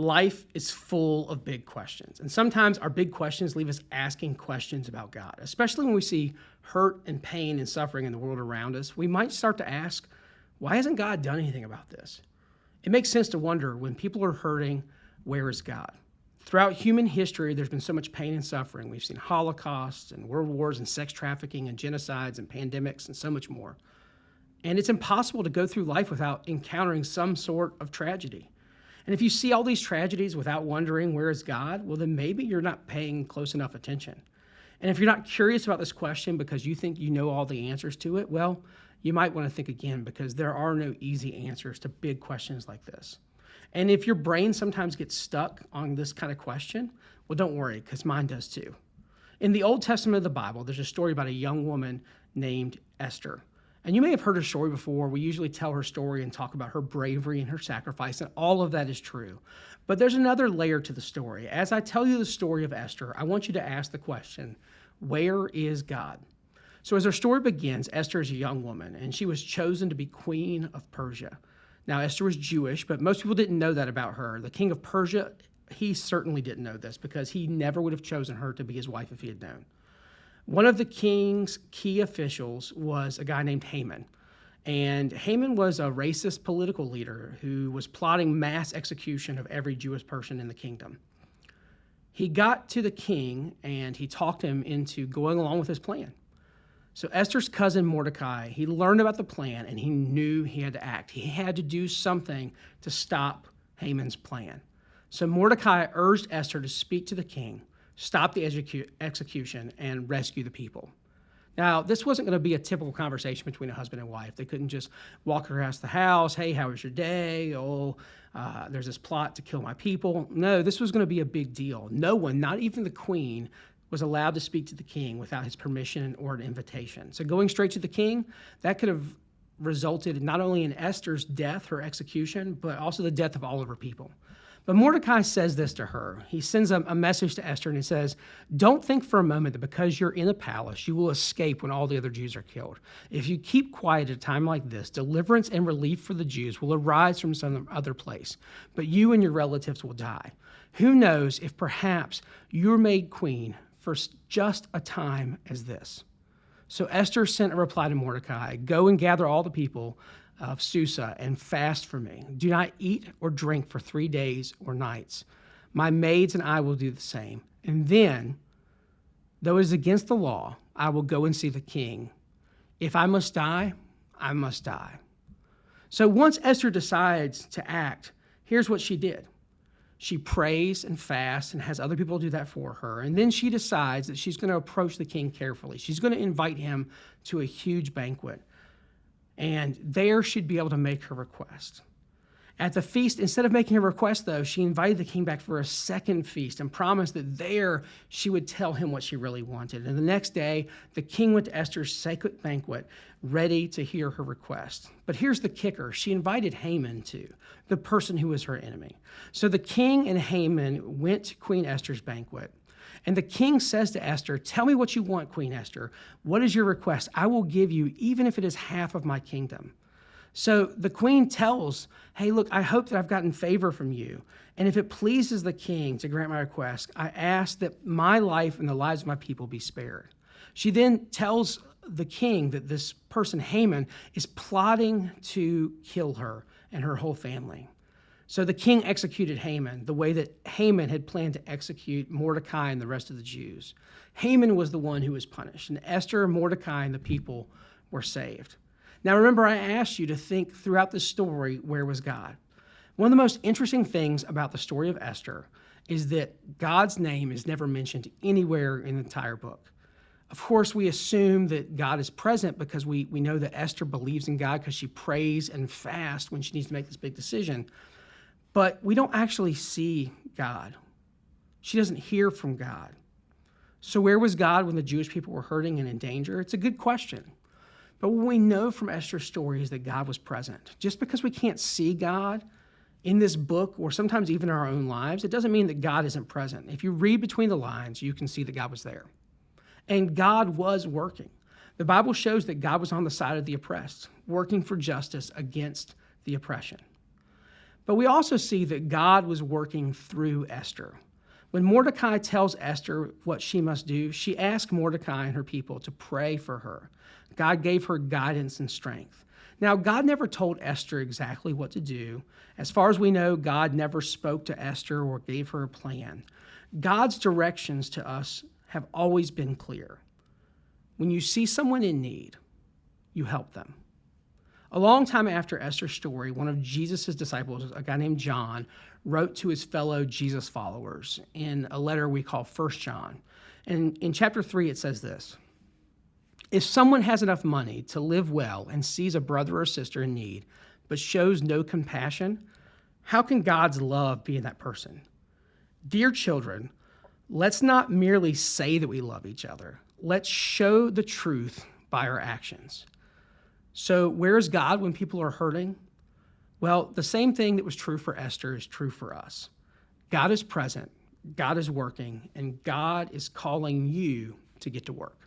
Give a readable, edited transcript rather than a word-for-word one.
Life is full of big questions, and sometimes our big questions leave us asking questions about God, especially when we see hurt and pain and suffering in the world around us. We might start to ask, why hasn't God done anything about this? It makes sense to wonder, when people are hurting, where is God? Throughout human history, there's been so much pain and suffering. We've seen holocausts and world wars and sex trafficking and genocides and pandemics and so much more. And it's impossible to go through life without encountering some sort of tragedy. And if you see all these tragedies without wondering where is God, well, then maybe you're not paying close enough attention. And if you're not curious about this question because you think you know all the answers to it, well, you might want to think again, because there are no easy answers to big questions like this. And if your brain sometimes gets stuck on this kind of question, well, don't worry, because mine does too. In the Old Testament of the Bible, there's a story about a young woman named Esther. And you may have heard her story before. We usually tell her story and talk about her bravery and her sacrifice, and all of that is true. But there's another layer to the story. As I tell you the story of Esther, I want you to ask the question, where is God? So as our story begins, Esther is a young woman, and she was chosen to be queen of Persia. Now, Esther was Jewish, but most people didn't know that about her. The king of Persia, he certainly didn't know this, because he never would have chosen her to be his wife if he had known. One of the king's key officials was a guy named Haman. And Haman was a racist political leader who was plotting mass execution of every Jewish person in the kingdom. He got to the king and he talked him into going along with his plan. So Esther's cousin Mordecai, he learned about the plan and he knew he had to act. He had to do something to stop Haman's plan. So Mordecai urged Esther to speak to the king, stop the execution, and rescue the people. Now, this wasn't going to be a typical conversation between a husband and wife. They couldn't just walk across the house, hey, how was your day? Oh, there's this plot to kill my people. No, this was going to be a big deal. No one, not even the queen, was allowed to speak to the king without his permission or an invitation. So going straight to the king, that could have resulted not only in Esther's death, her execution, but also the death of all of her people. But Mordecai says this to her. He sends a message to Esther and he says, don't think for a moment that because you're in the palace, you will escape when all the other Jews are killed. If you keep quiet at a time like this, deliverance and relief for the Jews will arise from some other place, but you and your relatives will die. Who knows if perhaps you're made queen for just a time as this. So Esther sent a reply to Mordecai, go and gather all the people of Susa and fast for me. Do not eat or drink for 3 days or nights. My maids and I will do the same. And then, though it is against the law, I will go and see the king. If I must die, I must die. So once Esther decides to act, here's what she did. She prays and fasts and has other people do that for her. And then she decides that she's going to approach the king carefully. She's going to invite him to a huge banquet. And there she'd be able to make her request. At the feast, instead of making her request, though, she invited the king back for a second feast and promised that there she would tell him what she really wanted. And the next day, the king went to Esther's sacred banquet, ready to hear her request. But here's the kicker. She invited Haman too, the person who was her enemy. So the king and Haman went to Queen Esther's banquet. And the king says to Esther, tell me what you want, Queen Esther. What is your request? I will give you, even if it is half of my kingdom. So the queen tells, hey, look, I hope that I've gotten favor from you. And if it pleases the king to grant my request, I ask that my life and the lives of my people be spared. She then tells the king that this person, Haman, is plotting to kill her and her whole family. So the king executed Haman the way that Haman had planned to execute Mordecai and the rest of the Jews. Haman was the one who was punished, and Esther, Mordecai, and the people were saved. Now remember, I asked you to think throughout this story, where was God? One of the most interesting things about the story of Esther is that God's name is never mentioned anywhere in the entire book. Of course, we assume that God is present because we know that Esther believes in God because she prays and fasts when she needs to make this big decision. But we don't actually see God. She doesn't hear from God. So where was God when the Jewish people were hurting and in danger? It's a good question. But what we know from Esther's story is that God was present. Just because we can't see God in this book or sometimes even in our own lives, it doesn't mean that God isn't present. If you read between the lines, you can see that God was there. And God was working. The Bible shows that God was on the side of the oppressed, working for justice against the oppression. But we also see that God was working through Esther. When Mordecai tells Esther what she must do, she asked Mordecai and her people to pray for her. God gave her guidance and strength. Now, God never told Esther exactly what to do. As far as we know, God never spoke to Esther or gave her a plan. God's directions to us have always been clear. When you see someone in need, you help them. A long time after Esther's story, one of Jesus' disciples, a guy named John, wrote to his fellow Jesus followers in a letter we call 1 John. And in chapter 3, it says this: "If someone has enough money to live well and sees a brother or sister in need, but shows no compassion, how can God's love be in that person? Dear children, let's not merely say that we love each other. Let's show the truth by our actions." So where is God when people are hurting? Well, the same thing that was true for Esther is true for us. God is present, God is working, and God is calling you to get to work.